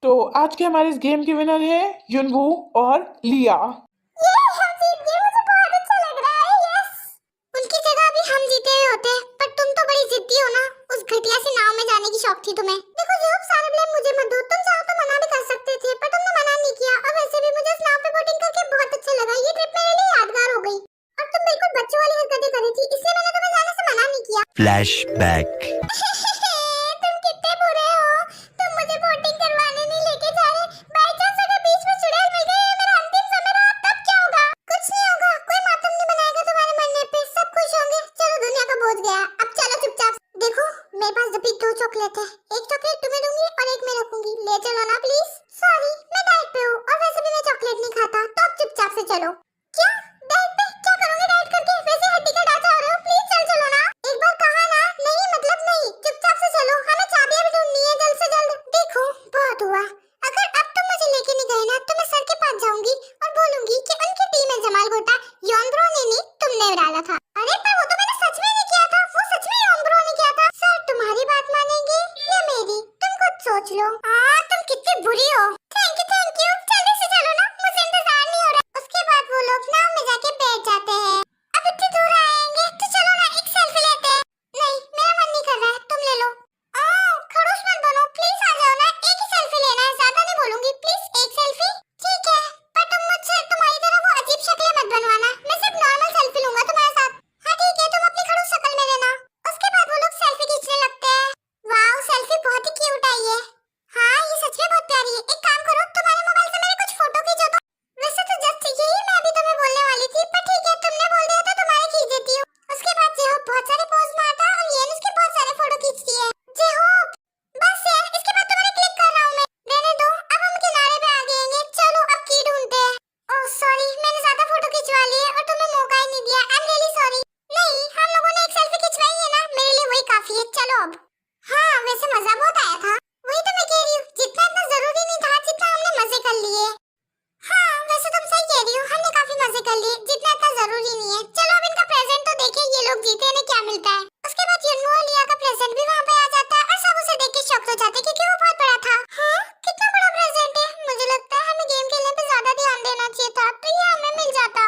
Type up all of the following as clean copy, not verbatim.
तो आज के हमारे इस गेम के विनर है युनवू और लिया। ये हम जीत गए, मुझे बहुत अच्छा लग रहा है। यस, उनकी जगह भी हम जीते हुए होते, पर तुम तो बड़ी जिद्दी हो ना। उस घटिया सी नाव में जाने की शौक थी तुम्हें। देखो जॉब, सारा ब्लेम मुझे मत दो। तुम चाहो तो मना भी कर सकते थे, पर तुमने मना नहीं किया। और वैसे भी मुझे इस नाव पे बोटिंग करके बहुत अच्छा लगा। ये ट्रिप मेरे लिए यादगार हो गई। और तुम बिल्कुल बच्चों वाली हरकतें कर रही थी, इसलिए मैंने तुम्हें जाने से मना नहीं किया। फ्लैशबैक। तुम कितने बुरे हो। तुम मुझे बोटिंग करवाने नहीं लेके जा रहे। बाय चांस अगर बीच में चुड़ैल मिल गई या मेरा अंतिम समय रहा, तब क्या होगा? कुछ नहीं होगा, कोई मातम नहीं मनाएगा तुम्हारे मरने पे। सब खुश होंगे। चलो, दुनिया का बोझ गया, अब चलो चुपचाप। देखो मेरे पास अभी 2 चॉकलेट है। एक चॉकलेट तुम्हें दूंगी और एक मैं रखूंगी। ले चलो ना प्लीज। सॉरी, मैं डाइट पे हूँ और वैसे भी मैं चॉकलेट नहीं खाता, तो अब चुपचाप से चलो। क्या डाइट पे? क्या करोगे डाइट करके? वैसे हड्डी का ढांचा हो रहे हो। प्लीज चल चलो ना। एक बार कहा ना, नहीं मतलब नहीं। चुपचाप से चलो, हमें चाबियां भी ढूंढनी है जल्द से जल्द। देखो बहुत हुआ। अगर अब तुम मुझे लेके नहीं गए ना, तो मैं सर के पास जाऊंगी और बोलूंगी कि उनकी टीम में जमाल गोटा योंद्रो ने नहीं, तुमने डाला था। अरे पर वो तो मैंने सच में नहीं किया था। वो सच में योंद्रो ने किया था। सर तुम्हारी बात मानेंगे या मेरी? तुम खुद सोच लो। तुम कितनी बुरी हो। Thank you thank you. जल्दी से चलो ना, मुझे इंतजार नहीं हो रहा। उसके बाद वो लोग नाव में जाके बैठ जाते हैं। अब इतनी दूर आएंगे तो चलो ना, एक सेल्फी लेते हैं। नहीं, मेरा मन नहीं कर रहा है, तुम ले लो। खड़ूस मत बनो, प्लीज आ जाओ ना। एक ही सेल्फी लेना है, ज्यादा नहीं बोलूंगी। प्लीज एक सेल्फी। ठीक है, पर तुम मुझसे तुम्हारी तरह वो अजीब शक्लें मत बनवाना। मैं सिर्फ नॉर्मल सेल्फी लूंगा तुम्हारे साथ। हाँ ठीक है, तुम अपनी खड़ूस शक्ल में लेना। उसके बाद वो लोग सेल्फी खींचने लगते हैं। वाओ, सेल्फी बहुत ही क्यूट आई है। हाँ, ये सच में बहुत प्यारी है। एक काम करो, तुम्हारे मोबाइल से मेरे कुछ फोटो खींचो तो। वैसे तो जस्ट यही मैं अभी तुम्हें बोलने वाली थी, पर ठीक है, तुमने बोल दिया तो तुम्हारे खींच देती हूँ। उसके बाद जेहोप बहुत सारे पोज मारता और ये उसके बहुत सारे फोटो खींचती है। जेहोप बस यार, इसके बाद तुम्हारे क्लिक कर रहा हूँ मैं। रहने दो, अब हम किनारे पे आ गए हैं। चलो अब की ढूंढते हैं। ओह सॉरी, मैंने ज्यादा फोटो खिंचवा लिए और तुम्हें मौका ही नहीं दिया। I am really sorry. नहीं, हम लोगों ने एक सेल्फी खिंचवाई है ना, मेरे लिए वही काफी है। चलो अब। हाँ वैसे मजा बहुत आया था। वही तो मैं कह रही हूँ, जितना इतना जरूरी नहीं था जितना हमने मजे कर लिए। हाँ वैसे तुम सही कह रही हो, हमने काफी मजे कर लिए। जितना इतना जरूरी नहीं है। चलो अब इनका प्रेजेंट तो देखें, ये लोग जीते इन्हें क्या मिलता है। उसके बाद युनवू और लिया का प्रेजेंट भी वहाँ पे आ जाता है और सब उसे देख के शॉक हो जाते हैं क्योंकि वो बहुत बड़ा था। हाँ, कितना बड़ा प्रेजेंट है। मुझे लगता है हमें गेम खेलने पे ज्यादा ध्यान देना चाहिए था, तो ये हमें मिल जाता।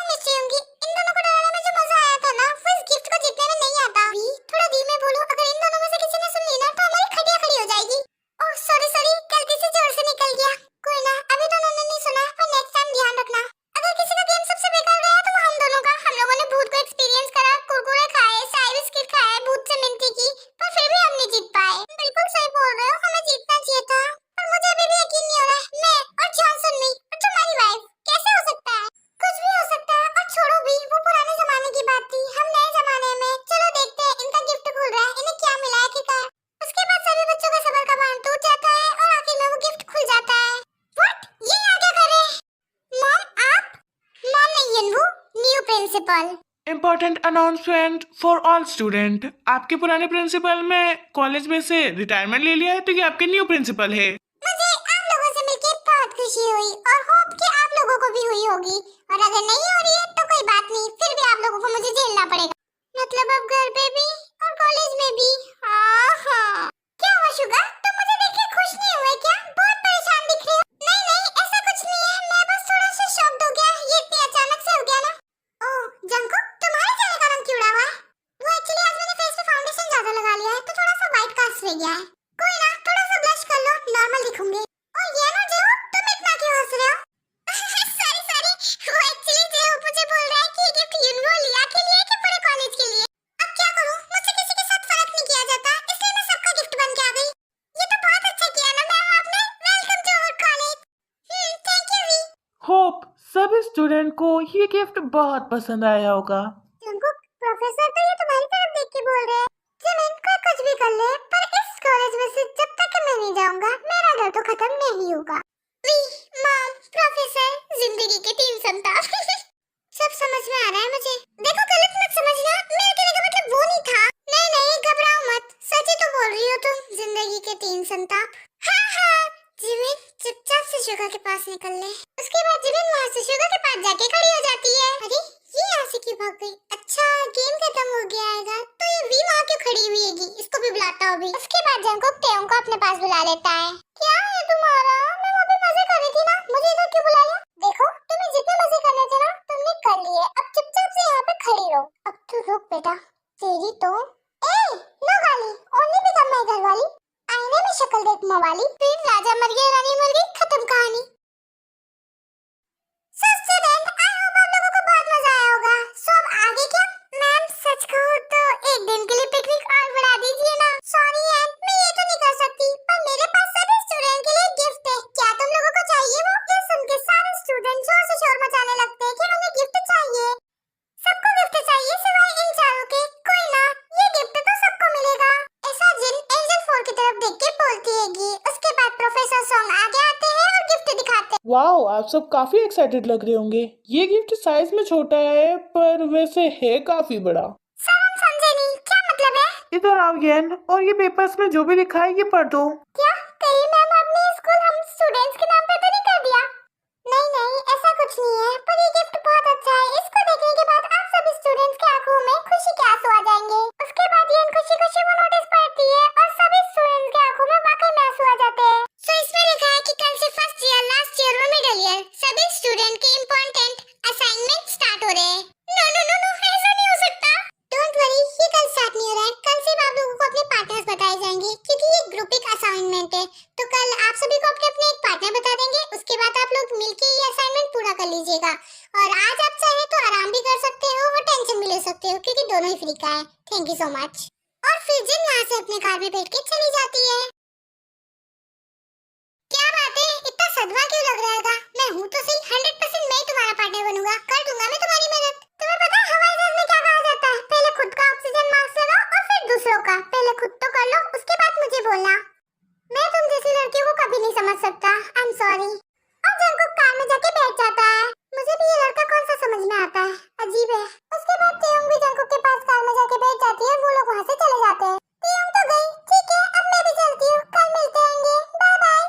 मिस होंगी इन दोनों को डराने में। जो मजा आया था ना, वो इस गिफ्ट को जीतने में नहीं आता। भी थोड़ा धीमे बोलो, अगर इन दोनों में से किसी ने सुन ली ना, तो हमारी खटिया खड़ी हो जाएगी। ओह सॉरी सॉरी, गलती से जोर से निकल गया। कोई ना, अभी तो उन्होंने नहीं सुना, पर नेक्स्ट टाइम ध्यान रखना। अगर किसी का गेम सबसे बेकार गया तो वो हम दोनों का। हम लोगों ने भूत को एक्सपीरियंस करा, कुरकुरे खाए, चाय बिस्किट खाए, भूत से मिन्नतें की, पर फिर भी हम नहीं जीत पाए। बिल्कुल सही बोल रहे हो, हमें जीतना चाहिए था। पर मुझे अभी भी यकीन नहीं हो रहा है। मैं और जॉनसन मी और तुम्हारी वाइफ, कैसे हो सकता है? कुछ भी हो सकता है। और छोड़ो भी, वो पुराने जमाने की बात थी, हम नए जमाने में। चलो देखते हैं इनका गिफ्ट खुल रहा है, इन्हें क्या मिला है आखिरकार। उसके बाद सभी बच्चों का सबर का बांध टूट जाता है और आखिर में वो गिफ्ट खुल जाता है। व्हाट? ये यहाँ क्या कर रहे हैं? मॉम आप? मॉम नहीं, युनवू, new principal. Important announcement for all student. आपके पुराने प्रिंसिपल में कॉलेज में से रिटायरमेंट ले लिया है, तो ये आपके न्यू प्रिंसिपल है। मुझे आप लोगों से मिलकर बहुत खुशी हुई और होप कि आप लोगों को भी हुई होगी। और अगर नहीं हो रही है तो कोई बात नहीं, फिर भी आप लोगों को मुझे झेलना पड़ेगा। मतलब अब घर पे भी और कॉलेज में भी। हाँ, क्या हुआ शुगर? तुम मुझे देख के खुश नहीं हुए क्या? बहुत परेशान दिख रहे हो। नहीं नहीं, ऐसा कुछ नहीं है, मैं बस थोड़ा सा शॉक्ड हो गया। ये इतने अचानक से हो गया ना। ओह जंकुक, तुम्हारे चेहरे का रंग क्यों उड़ा हुआ है? वो एक्चुअली आज मैंने फेस पे फाउंडेशन ज्यादा लगा लिया है, तो थोड़ा सा व्हाइट कास्ट रह गया है। कोई ना, थोड़ा सा ब्लश कर लो, नॉर्मल दिखूंगे। और ये ना जेहो, तुम इतना क्यों हंस रहे हो? सॉरी सॉरी, वो एक्चुअली जेहो मुझे बोल रहा है कि ये गिफ्ट युनवू लिया के लिए कि पूरे कॉलेज के लिए। अब क्या करूं, मुझसे किसी के साथ फर्क नहीं किया जाता, इसलिए मैं सबका गिफ्ट बन के आ गई। ये तो बहुत अच्छा किया ना मैम आपने। Welcome to our college. Thank you we. Hope सभी स्टूडेंट को ये गिफ्ट बहुत पसंद आया होगा। जंकुक, प्रोफेसर तो ये तुम्हारी तरफ देख के बोल रहे हैं। जिमिन, कोई कुछ भी कर ले, पर इस कॉलेज में से जब तक मैं नहीं जाऊंगा, मेरा डर तो खत्म नहीं होगा। वी, मॉम, प्रोफेसर, जिंदगी के 3 संताप। सब समझ में आ रहा है मुझे। देखो गलत मत समझना, मेरे कहने का मतलब वो नहीं था। नहीं नहीं, घबराओ मत, सच ही तो बोल रही हो तुम। जिंदगी के 3 संताप। हाँ हाँ, जिमिन चुपचाप से शुगर के पास निकल ले। उसके बाद जिमिन वहाँ से शुगर के पास जाके खड़ी हो जाती है। अरे ये यहाँ से क्यों भाग गई? अच्छा, गेम खत्म हो गया है, तो ये वी वहाँ क्यों खड़ी हुई है? इसको भी बुलाता हूँ भी। उसके बाद जंकुक टेयोंग को अपने पास बुला लेता है। क्या है तुम तुम्हारा? मैं वहाँ पे मजे कर रही थी ना, मुझे इधर क्यों बुला लिया? देखो, तुम्हें जितने मजे करने थे ना, तुमने कर लिए। अब चुपचाप से यहाँ पे खड़ी रहो। अब तू रुक बेटा, तेरी तो नो गाली, ओनली बिकम माय घर वाली। आईने में शक्ल देख मवाली, फिर राजा मर गया रानी मर गई, खत्म कहानी। सो स्टूडेंट, आई होप आप लोगों को बहुत मजा आया होगा। सो अब आगे क्या? मैम सच कहूँ तो एक दिन के लिए पिकनिक और बढ़ा दीजिए ना। सॉरी यार, मैं ये तो नहीं कर सकती, पर मेरे पास सभी स्टूडेंट के लिए गिफ्ट है। क्या तुम लोगों को चाहिए वो? ये सुन के सारे स्टूडेंट जोर से शोर मचाने लगते हैं कि उन्हें गिफ्ट चाहिए। सबको गिफ्ट चाहिए सिवाय इन चारों के। कोई ना, ये गिफ्ट तो सबको मिलेगा। ऐसा जिन एंजल 4 की तरफ देख के बोलती हैगी। उसके बाद प्रोफेसर सॉन्ग आगे आते हैं और गिफ्ट दिखाते हैं। वाओ, आप सब काफी एक्साइटेड लग रहे होंगे। ये गिफ्ट साइज में छोटा है पर वैसे है काफी बड़ा। सर हम समझे नहीं, क्या मतलब है? इधर आओ ज्ञान, और ये पेपर्स में जो भी लिखा है ये पढ़ दो। क्या कहीं मैम आपने स्कूल हम स्टूडेंट्स के नाम पे तो नहीं कर दिया? नहीं नहीं, ऐसा कुछ नहीं है, पर ये गिफ्ट बहुत अच्छा है। इसको देखने के बाद आप सभी स्टूडेंट्स की आंखों में खुशी के आंसू आ जाएंगे। उसके बाद ये खुशी खुशी वो नोटिस पढ़ती है और सभी स्टूडेंट्स की आंखों में वाकई में आंसू आ जाते हैं। सो इसमें लिखा है कि कल से फर्स्ट ईयर, लास्ट ईयर और मिडिल ईयर सभी स्टूडेंट के इम्पोर्टेंट असाइनमेंट स्टार्ट हो रहे हैं। नो नो नो नो, ऐसा नहीं हो सकता। डोंट वरी, ये कल स्टार्ट नहीं हो रहा है। कल सिर्फ आप लोगों को अपने पार्टनर्स बताए जाएंगे, क्योंकि ये ग्रुपिक असाइनमेंट है। तो कल आप सभी को अपने अपने एक पार्टनर बता देंगे। उसके बाद आप लोग मिलके ये असाइनमेंट पूरा कर लीजिएगा। और आज आप चाहे तो आराम भी कर सकते हो और टेंशन भी ले सकते हो, क्योंकि दोनों ही फ्री का है। Thank you so much. और फिर जिन यहाँ से अपने कार में बैठ के चली जाती है। क्या बात है, इतना सदमा क्यों लग रहा है? मैं हूँ तो सही, 100% मैं ही तुम्हारा पार्टनर बनूंगा। कर दूंगा मैं तुम्हारी मदद। तुम्हें पता है हवाई जहाज में क्या कहा जाता है? पहले खुद का ऑक्सीजन मास्क लगाओ और फिर दूसरों का। पहले खुद तो कर लो, उसके बाद मुझे बोलना। मैं तुम जैसी लड़कियों को कभी नहीं समझ सकता। I am sorry. और जंकुक कार में जाके बैठ जाता है। मुझे भी ये लड़का कौन सा समझ में आता है, अजीब है। उसके बाद तेयोंग भी जंकुक के पास कार में जाके बैठ जाती है। वो लोग वहाँ से चले जाते हैं। तेयोंग तो गई, ठीक है, अब मैं भी चलती हूँ। कल मिलते होंगे, बाय बाय।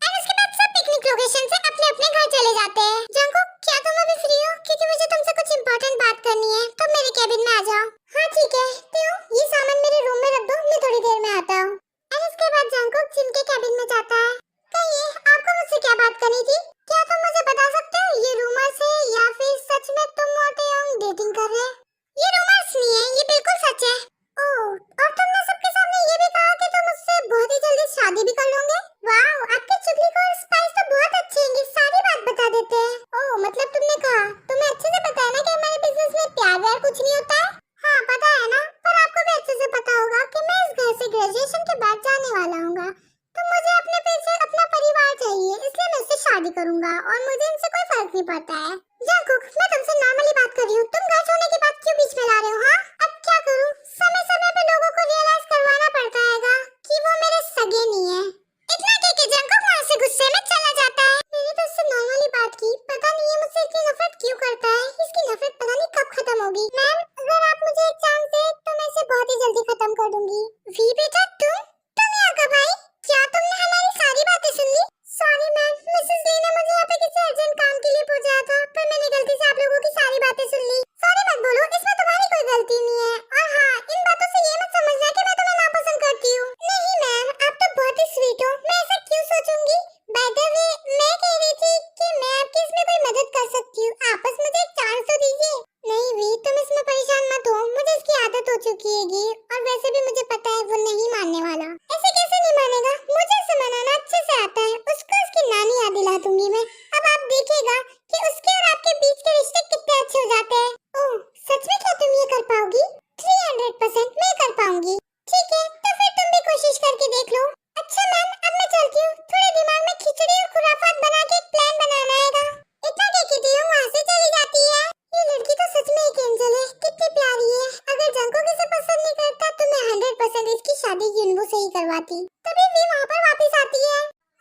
और उसके बाद सब पिकनिक लोकेशन से अपने अपने घर चले जाते हैं। जंकुक, क्या तुम अभी फ्री हो? क्योंकि मुझे तुमसे कुछ इम्पोर्टेंट बात करनी है। तो मेरे कैबिन में आ जाओ। हाँ ठीक है। तेयोंग, ये सामान मेरे रूम में रख दो, मैं थोड़ी देर में आता हूँ। और उसके बाद जंकुक जिन के कैबिन में जाता है। कहिए, आपको मुझसे क्या बात करनी थी? क्या तुम मुझे बता सकते हो ये रूमर्स है या फिर सच में तुम और तेयोंग डेटिंग कर रहे हैं? ये रूमर्स नहीं है, ये बिल्कुल सच है। ओह, और तुमने सबके सामने ये भी कहा कि तुम मुझसे बहुत ही जल्दी शादी भी कर लोगे। वाओ, आपके चुगली को स्पाइस तो बहुत अच्छे हैं, सारी बात बता देते हैं। ओह, मतलब तुमने कहा, तुम्हें अच्छे से पता है ना कि हमारे बिजनेस में प्यार व्यार कुछ नहीं होता है? हाँ पता है ना, पर आपको भी अच्छे से पता होगा कि मैं इस घर से ग्रेजुएशन के बाद जाने वाला हूँ। तो मुझे अपने पीछे अपना परिवार चाहिए, इसलिए मैं इससे शादी करूंगा और मुझे इनसे कोई फर्क नहीं पड़ता है। जंकुक, मैं तुमसे नॉर्मली बात कर रही हूँ, तुम घर छोड़ने की बात क्यों बीच में ला रहे हो? हाँ, अब क्या करूँ? समय समय पे लोगों को रियलाइज करवाना पड़ता है कि वो मेरे सगे नहीं है। इतना कह के जंकुक वहाँ से गुस्से में चला जाता है। मैंने तो उससे नॉर्मली बात की, पता नहीं ये मुझसे इतनी नफरत क्यों करता है। इसकी नफरत पता नहीं कब खत्म होगी। मैम, अगर आप मुझे एक चांस दे तो मैं इसे बहुत ही जल्दी खत्म कर दूंगी। वी बेटा, तुम यहाँ कब आई? क्या तुमने हमारी सारी बातें सुन ली? सॉरी मैम, मिसेस ली ने मुझे यहाँ पे किसी अर्जेंट काम के लिए भेजा था, पर मैंने गलती से आप लोगों की सारी बातें सुन ली। सॉरी मत बोलो, इसमें तुम्हारी कोई गलती नहीं है। और हाँ, इन बातों से ये मत समझना कि मैं तुम्हें नापसंद करती हूँ। नहीं मैम, आप तो बहुत ही स्वीट हो, मैं ऐसा क्यों सोचूंगी? बाय द वे, मैं कह रही थी कि मैं आपकी इसमें कोई मदद कर सकती हूँ। आप बस मुझे एक चांस तो दीजिए। नहीं वी, तुम इसमें परेशान मत हो, मुझे इसकी आदत हो चुकी हैगी और वैसे भी मुझे पता है वो नहीं मानने वाला। ऐसे कैसे नहीं मानेगा? मुझे उसे मनाना अच्छे से आता है। उसको उसकी नानी याद दिला दूंगी मैं। अब आप देखिएगा कि उसके और आपके बीच के रिश्ते कितने अच्छे हो जाते हैं। ओह, सच में क्या तुम ये कर पाओगी? 300% मैं कर पाऊंगी। ठीक है, तो फिर तुम भी कोशिश करके देख लो। अच्छा मैम, अब मैं चलती हूँ, थोड़े दिमाग में खिचड़ी और खुराफात बना के एक प्लान बनाना है। इतना कहती थी वहाँ से चली जाती है। ये लड़की तो सच में एक एंजल है, कितनी प्यारी है। अगर जंकुक इसे पसंद नहीं करता तो मैं 100% इसकी शादी यूनवो से ही करवाती। तभी भी वहाँ पर वापस आती है।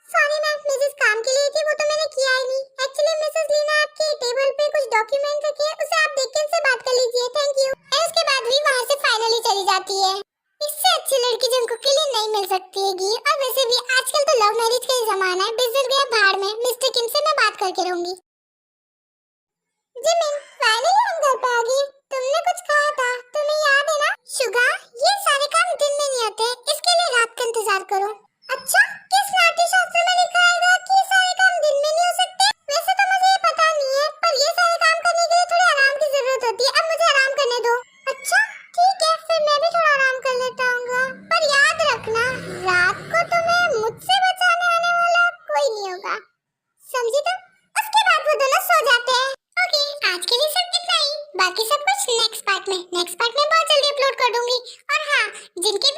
सॉरी मैम, मैं जिस काम के लिए थी वो तो मैंने किया ही नहीं। एक्चुअली मिसेस ली ने आपके टेबल पे कुछ डॉक्यूमेंट रखे हैं, उसे आप देख के इनसे बात कर लीजिए। Thank you. और उसके बाद भी वहाँ से फाइनली चली जाती है। इससे अच्छी लड़की जंकुक के लिए नहीं मिल सकती हैगी। और वैसे भी आजकल तो लव मैरिज का ही जमाना है। बिजनेस गया भाड़ में, मिस्टर किम से मैं बात करके रहूंगी। जिमिन, फाइनली हम घर पे आ गए। तुमने कुछ कहा था, तुम्हें याद है ना? शुगा, ये सारे काम दिन में नहीं होते, इसके लिए रात का इंतजार करो। अच्छा, किस नाट्य शास्त्र में लिखा जिनके